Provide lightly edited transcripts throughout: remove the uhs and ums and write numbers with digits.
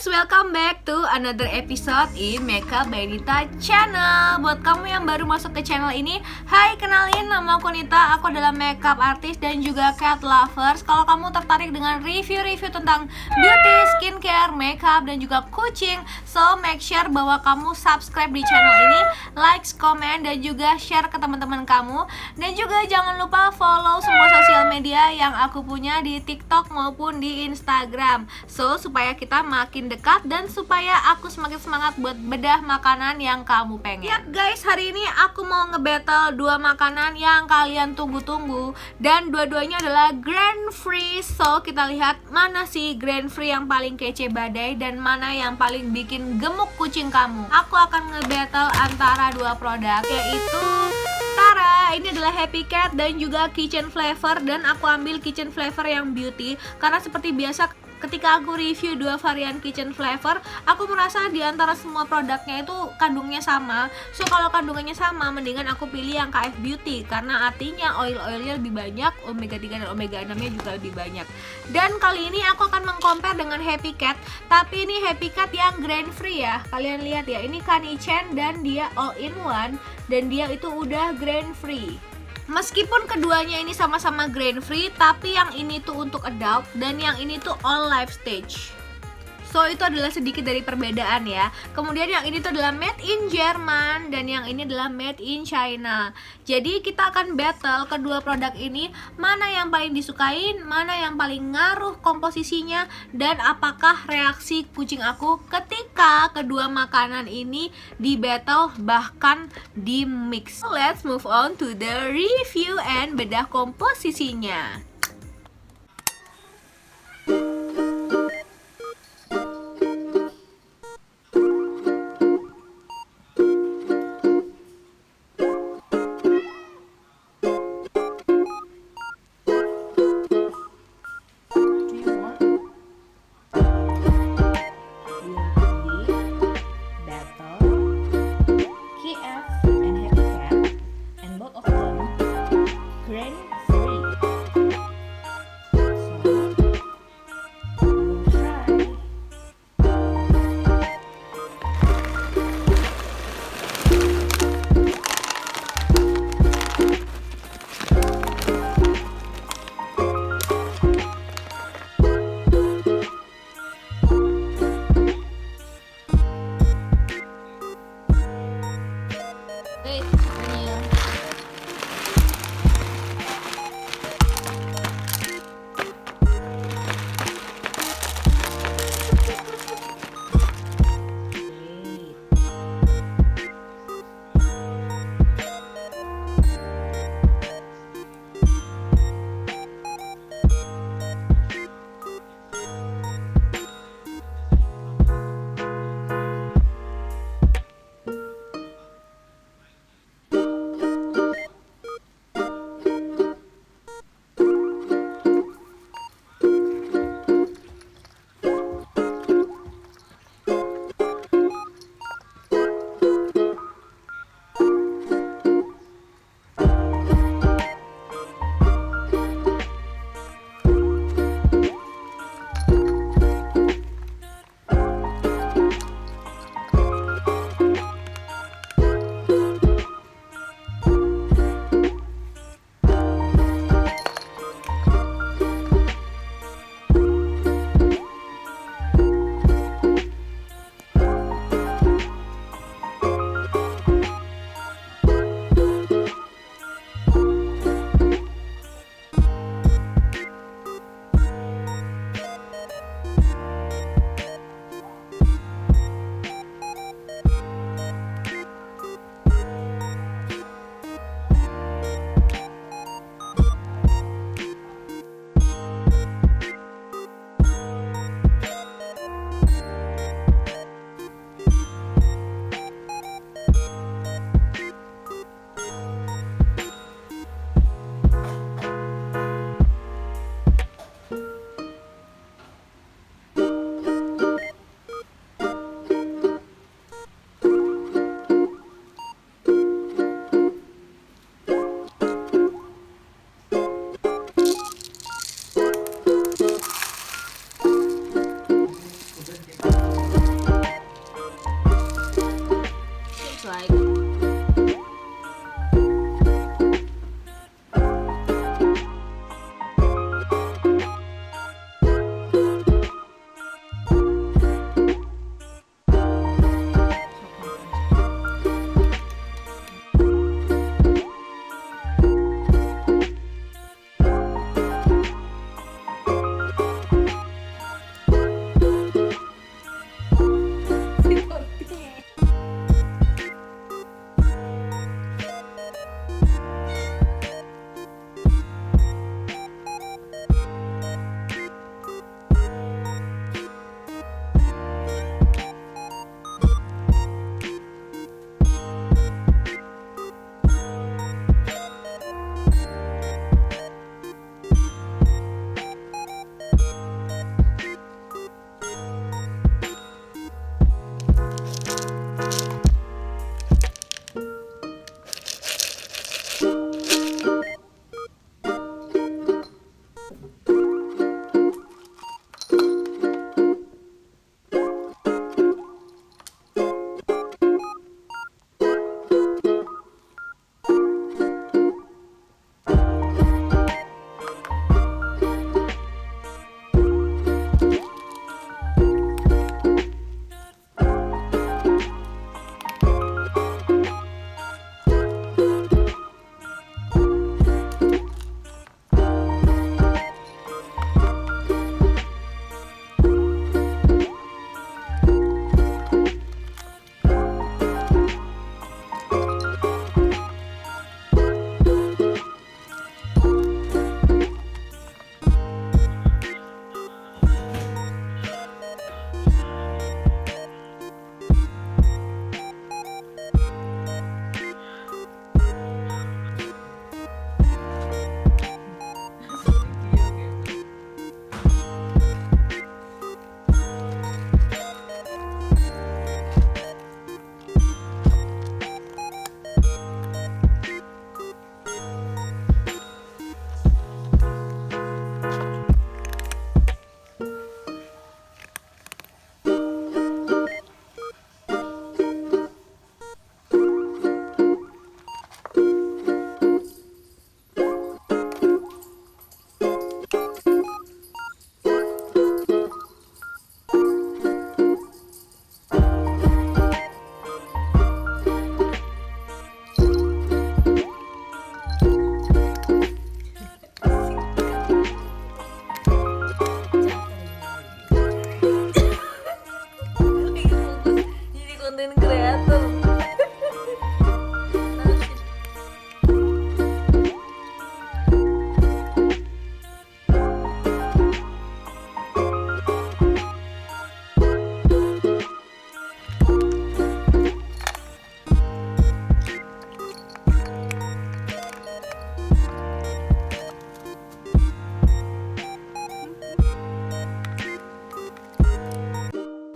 welcome back to another episode in Makeup by Nita Channel. Buat kamu yang baru masuk ke channel ini, hai, kenalin, nama aku Nita. Aku adalah makeup artist dan juga cat lovers. Kalau kamu tertarik dengan review-review tentang beauty, skincare, makeup, dan juga kucing, so make sure bahwa kamu subscribe di channel ini, like, comment, dan juga share ke teman-teman kamu. Dan juga jangan lupa follow semua sosial media yang aku punya di TikTok maupun di Instagram, so supaya kita makin dekat dan supaya aku semakin semangat buat bedah makanan yang kamu pengen. Ya guys, hari ini aku mau nge-battle dua makanan yang kalian tunggu-tunggu, dan dua-duanya adalah grain free. So kita lihat mana sih grain free yang paling kece badai dan mana yang paling bikin gemuk kucing kamu. Aku akan nge-battle antara dua produk, yaitu Tara, ini adalah Happy Cat dan juga Kitchen Flavor, dan aku ambil Kitchen Flavor yang beauty karena seperti biasa ketika aku review dua varian Kitchen Flavor, aku merasa di antara semua produknya itu kandungnya sama. So kalau kandungannya sama, mendingan aku pilih yang KF Beauty karena artinya oil-oilnya lebih banyak, omega 3 dan omega 6 nya juga lebih banyak. Dan kali ini aku akan mengcompare dengan Happy Cat, tapi ini Happy Cat yang grain free ya. Kalian lihat ya, ini Kanichan dan dia all in one, dan dia itu udah grain free. Meskipun keduanya ini sama-sama grain free, tapi yang ini tuh untuk adult dan yang ini tuh all life stage. So itu adalah sedikit dari perbedaan ya. Kemudian yang ini tuh adalah made in Jerman dan yang ini adalah made in China. Jadi kita akan battle kedua produk ini, mana yang paling disukain, mana yang paling ngaruh komposisinya, dan apakah reaksi kucing aku ketika kedua makanan ini di battle bahkan di mix. So, let's move on to the review and bedah komposisinya.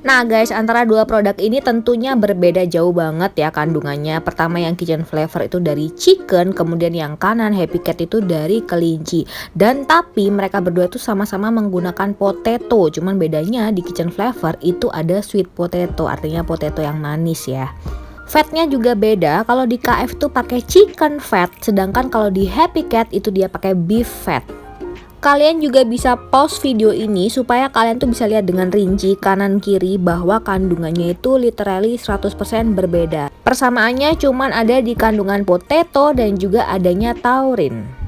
Nah guys, antara dua produk ini tentunya berbeda jauh banget ya kandungannya. Pertama yang Kitchen Flavor itu dari chicken, kemudian yang kanan Happy Cat itu dari kelinci. Dan tapi mereka berdua itu sama-sama menggunakan potato, cuman bedanya di Kitchen Flavor itu ada sweet potato, artinya potato yang manis ya. Fatnya juga beda, kalau di KF tuh pakai chicken fat, sedangkan kalau di Happy Cat itu dia pakai beef fat. Kalian juga bisa pause video ini supaya kalian tuh bisa lihat dengan rinci kanan kiri bahwa kandungannya itu literally 100% berbeda. Persamaannya cuman ada di kandungan potato dan juga adanya taurin.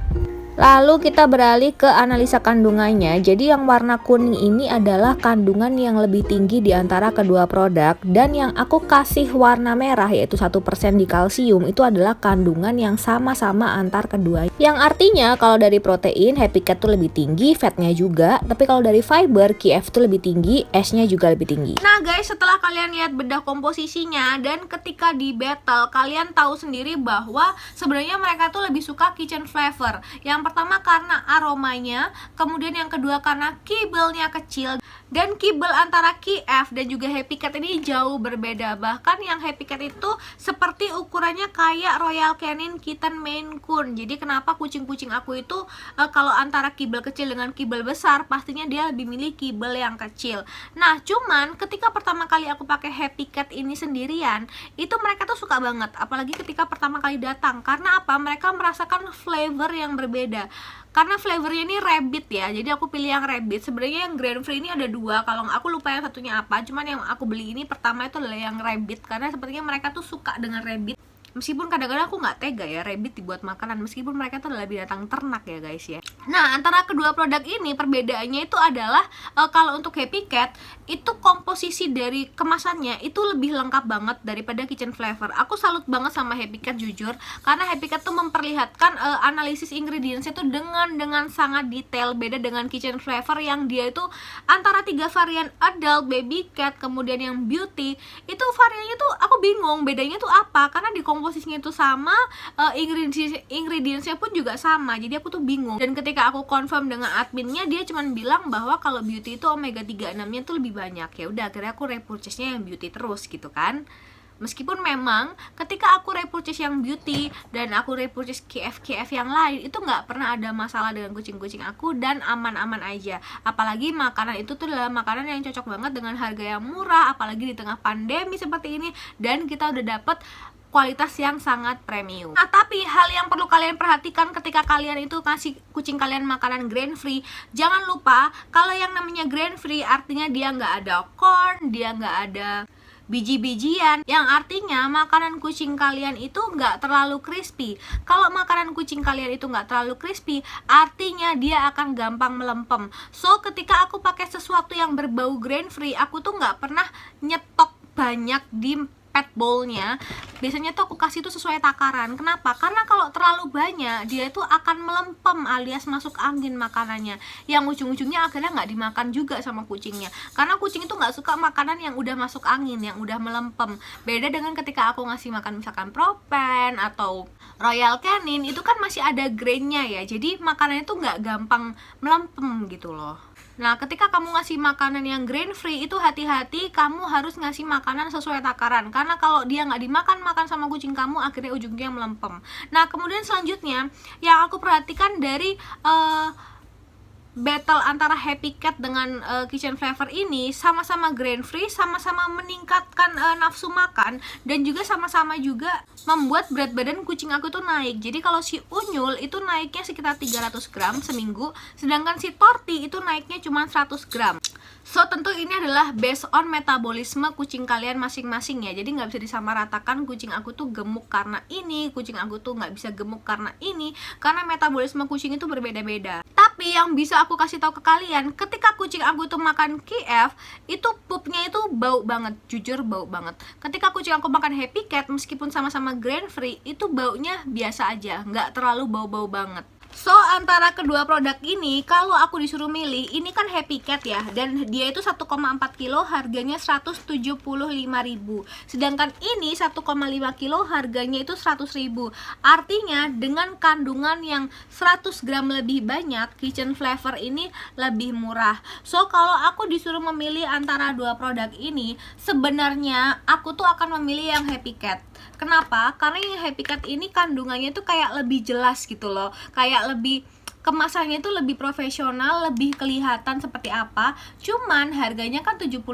Lalu kita beralih ke analisa kandungannya. Jadi yang warna kuning ini adalah kandungan yang lebih tinggi di antara kedua produk, dan yang aku kasih warna merah yaitu 1% di kalsium itu adalah kandungan yang sama-sama antar kedua. Yang artinya kalau dari protein Happy Cat tuh lebih tinggi, fatnya juga, tapi kalau dari fiber KF tuh lebih tinggi, S-nya juga lebih tinggi. Nah guys, setelah kalian lihat bedah komposisinya dan ketika di battle kalian tahu sendiri bahwa sebenarnya mereka tuh lebih suka Kitchen Flavor. Yang pertama karena aromanya, kemudian yang kedua karena kibelnya kecil, dan kibel antara KF dan juga Happy Cat ini jauh berbeda. Bahkan yang Happy Cat itu seperti ukurannya kayak Royal Canin Kitten Maine Coon. Jadi kenapa kucing-kucing aku itu kalau antara kibel kecil dengan kibel besar, pastinya dia lebih milih kibel yang kecil. Nah cuman ketika pertama kali aku pakai Happy Cat ini sendirian, itu mereka tuh suka banget, apalagi ketika pertama kali datang. Karena apa? Mereka merasakan flavor yang berbeda. Karena flavornya ini rabbit ya, jadi aku pilih yang rabbit. Sebenarnya yang grain free ini ada dua, kalau aku lupa yang satunya apa. Cuman yang aku beli ini pertama itu adalah yang rabbit, karena sepertinya mereka tuh suka dengan rabbit. Meskipun kadang-kadang aku nggak tega ya rabbit dibuat makanan, meskipun mereka itu adalah binatang ternak ya guys ya. Nah antara kedua produk ini perbedaannya itu adalah kalau untuk Happy Cat itu komposisi dari kemasannya itu lebih lengkap banget daripada Kitchen Flavor. Aku salut banget sama Happy Cat jujur, karena Happy Cat tuh memperlihatkan analisis ingredientsnya tuh dengan sangat detail. Beda dengan Kitchen Flavor yang dia itu antara 3 varian adult, baby cat, kemudian yang beauty. Itu variannya tuh aku bingung bedanya tuh apa, karena di komposisinya itu sama, ingredientsnya pun juga sama, jadi aku tuh bingung. Dan ketika aku confirm dengan adminnya, dia cuma bilang bahwa kalau beauty itu omega 36 nya tuh lebih banyak. Ya udah akhirnya aku repurchase-nya yang beauty terus gitu kan. Meskipun memang ketika aku repurchase yang beauty dan aku repurchase KF yang lain, itu nggak pernah ada masalah dengan kucing-kucing aku dan aman-aman aja. Apalagi makanan itu tuh adalah makanan yang cocok banget dengan harga yang murah, apalagi di tengah pandemi seperti ini, dan kita udah dapet kualitas yang sangat premium. Nah tapi hal yang perlu kalian perhatikan ketika kalian itu ngasih kucing kalian makanan grain free, jangan lupa kalau yang namanya grain free artinya dia nggak ada corn, dia nggak ada biji-bijian, yang artinya makanan kucing kalian itu nggak terlalu crispy. Kalau makanan kucing kalian itu nggak terlalu crispy, artinya dia akan gampang melempem. So ketika aku pakai sesuatu yang berbau grain free, aku tuh nggak pernah nyetok banyak di pet bowl-nya. Biasanya tuh aku kasih itu sesuai takaran. Kenapa? Karena kalau terlalu banyak dia itu akan melempem alias masuk angin makanannya, yang ujung-ujungnya akhirnya nggak dimakan juga sama kucingnya. Karena kucing itu nggak suka makanan yang udah masuk angin, yang udah melempem. Beda dengan ketika aku ngasih makan misalkan Propen atau Royal Canin, itu kan masih ada grainnya ya, jadi makanannya tuh nggak gampang melempem gitu loh. Nah ketika kamu ngasih makanan yang grain free itu hati-hati, kamu harus ngasih makanan sesuai takaran, karena kalau dia nggak dimakan sama kucing kamu, akhirnya ujungnya melempem. Nah kemudian selanjutnya yang aku perhatikan dari battle antara Happy Cat dengan Kitchen Flavor ini, sama-sama grain free, sama-sama meningkatkan nafsu makan, dan juga sama-sama juga membuat berat badan kucing aku tuh naik. Jadi kalau si Unyul itu naiknya sekitar 300 gram seminggu, sedangkan si Torti itu naiknya cuma 100 gram. So tentu ini adalah based on metabolisme kucing kalian masing-masing ya. Jadi nggak bisa disamaratakan kucing aku tuh gemuk karena ini, kucing aku tuh nggak bisa gemuk karena ini, karena metabolisme kucing itu berbeda-beda. Tapi yang bisa aku kasih tahu ke kalian, ketika kucing aku tuh makan KF, itu pupnya itu bau banget, jujur bau banget. Ketika kucing aku makan Happy Cat, meskipun sama-sama grain free, itu baunya biasa aja, nggak terlalu bau-bau banget. So, antara kedua produk ini, kalau aku disuruh milih, ini kan Happy Cat ya, dan dia itu 1,4 kilo harganya 175.000. Sedangkan ini 1,5 kilo harganya itu 100.000. Artinya dengan kandungan yang 100 gram lebih banyak, Kitchen Flavor ini lebih murah. So, kalau aku disuruh memilih antara dua produk ini, sebenarnya aku tuh akan memilih yang Happy Cat. Kenapa? Karena yang Happy Cat ini kandungannya tuh kayak lebih jelas gitu loh, kayak lebih kemasannya itu lebih profesional, lebih kelihatan seperti apa. Cuman harganya kan 75.000.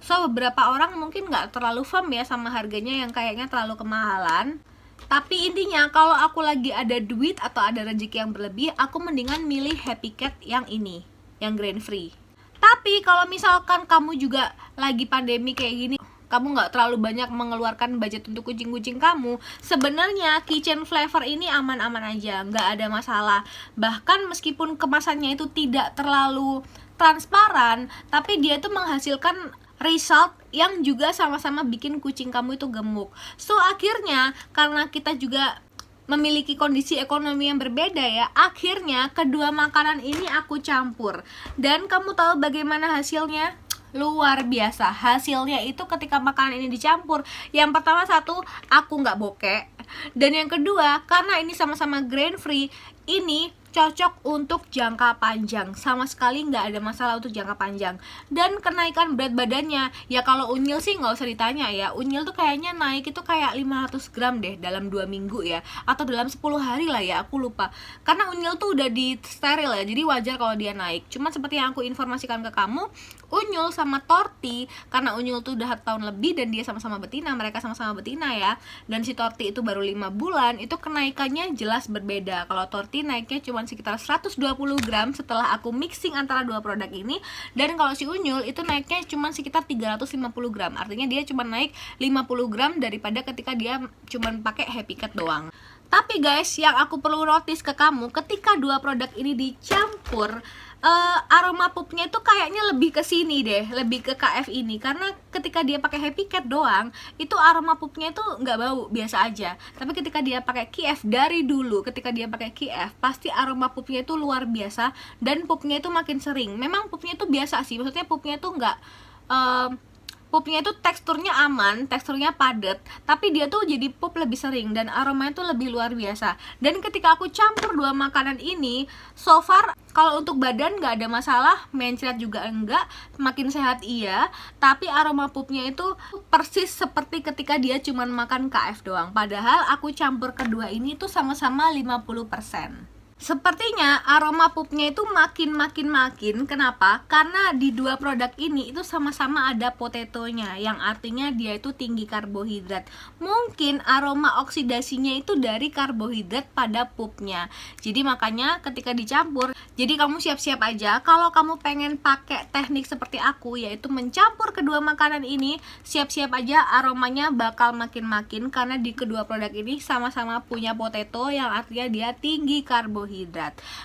So beberapa orang mungkin nggak terlalu firm ya sama harganya yang kayaknya terlalu kemahalan. Tapi intinya kalau aku lagi ada duit atau ada rezeki yang berlebih, aku mendingan milih Happy Cat yang ini, yang grain free. Tapi kalau misalkan kamu juga lagi pandemi kayak gini, kamu nggak terlalu banyak mengeluarkan budget untuk kucing-kucing kamu, sebenarnya Kitchen Flavor ini aman-aman aja, nggak ada masalah. Bahkan meskipun kemasannya itu tidak terlalu transparan, tapi dia tuh menghasilkan result yang juga sama-sama bikin kucing kamu itu gemuk. So akhirnya karena kita juga memiliki kondisi ekonomi yang berbeda ya, akhirnya kedua makanan ini aku campur. Dan kamu tahu bagaimana hasilnya? Luar biasa. Hasilnya itu ketika makanan ini dicampur, yang pertama satu, aku nggak bokek. Dan yang kedua, karena ini sama-sama grain free, ini cocok untuk jangka panjang, sama sekali nggak ada masalah untuk jangka panjang. Dan kenaikan berat badannya, ya kalau Unyil sih nggak usah ditanya ya, Unyil tuh kayaknya naik itu kayak 500 gram deh dalam 2 minggu ya, atau dalam 10 hari lah ya, aku lupa. Karena Unyil tuh udah di steril ya, jadi wajar kalau dia naik. Cuma seperti yang aku informasikan ke kamu, Unyil sama Torti, karena Unyil tuh udah 1 tahun lebih dan dia sama-sama betina, mereka sama-sama betina ya, dan si Torti itu baru 5 bulan, itu kenaikannya jelas berbeda. Kalau Torti naiknya cuma sekitar 120 gram setelah aku mixing antara dua produk ini, dan kalau si Unyil itu naiknya cuma sekitar 350 gram, artinya dia cuma naik 50 gram daripada ketika dia cuma pakai Happy Cat doang. Tapi guys, yang aku perlu notice ke kamu, ketika dua produk ini dicampur, aroma pupnya itu kayaknya lebih ke sini deh, lebih ke KF ini. Karena ketika dia pakai Happy Cat doang, itu aroma pupnya itu nggak bau, biasa aja. Tapi ketika dia pakai KF, dari dulu ketika dia pakai KF, pasti aroma pupnya itu luar biasa, dan pupnya itu makin sering. Memang pupnya itu biasa sih, maksudnya pupnya itu nggak pupnya itu teksturnya aman, teksturnya padat, tapi dia tuh jadi pup lebih sering dan aromanya tuh lebih luar biasa. Dan ketika aku campur dua makanan ini, so far kalau untuk badan nggak ada masalah, mencret juga enggak, makin sehat iya, tapi aroma pupnya itu persis seperti ketika dia cuma makan KF doang. Padahal aku campur kedua ini tuh sama-sama 50%. Sepertinya aroma pupnya itu makin. Kenapa? Karena di dua produk ini itu sama-sama ada potatonya, yang artinya dia itu tinggi karbohidrat. Mungkin aroma oksidasinya itu dari karbohidrat pada pupnya. Jadi makanya ketika dicampur, jadi kamu siap-siap aja kalau kamu pengen pakai teknik seperti aku, yaitu mencampur kedua makanan ini, siap-siap aja aromanya bakal makin karena di kedua produk ini sama-sama punya potato, yang artinya dia tinggi karbohidrat.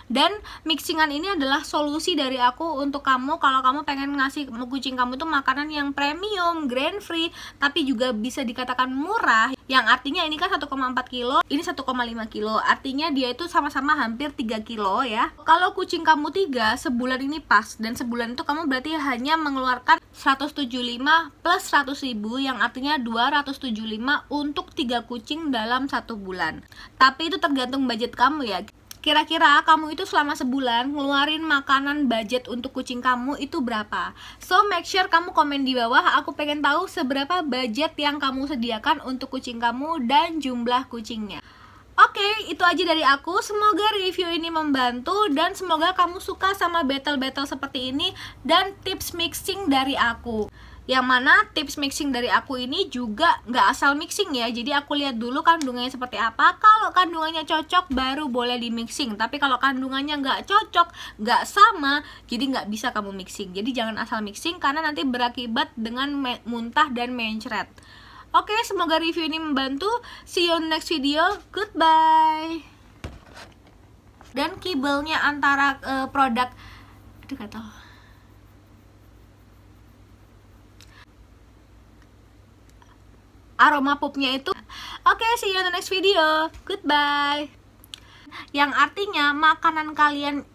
Dan mixingan ini adalah solusi dari aku untuk kamu kalau kamu pengen ngasih kucing kamu itu makanan yang premium, grain free, tapi juga bisa dikatakan murah, yang artinya ini kan 1,4 kilo, ini 1,5 kilo, artinya dia itu sama-sama hampir 3 kilo ya. Kalau kucing kamu 3, sebulan ini pas, dan sebulan itu kamu berarti hanya mengeluarkan 175 plus 100.000, yang artinya 275 untuk 3 kucing dalam 1 bulan. Tapi itu tergantung budget kamu ya. Kira-kira kamu itu selama sebulan ngeluarin makanan budget untuk kucing kamu itu berapa? So make sure kamu komen di bawah, aku pengen tahu seberapa budget yang kamu sediakan untuk kucing kamu dan jumlah kucingnya. Oke, itu aja dari aku. Semoga review ini membantu dan semoga kamu suka sama battle-battle seperti ini dan tips mixing dari aku. Yang mana tips mixing dari aku ini juga nggak asal mixing ya. Jadi aku lihat dulu kandungannya seperti apa. Kalau kandungannya cocok baru boleh di mixing. Tapi kalau kandungannya nggak cocok, nggak sama, jadi nggak bisa kamu mixing. Jadi jangan asal mixing karena nanti berakibat dengan muntah dan mencret. Oke, semoga review ini membantu. See you on next video. Goodbye. Dan kibelnya antara produk, aduh nggak tahu. Aroma pupnya itu. Oke, see you on the next video. Goodbye. yang artinya makanan kalian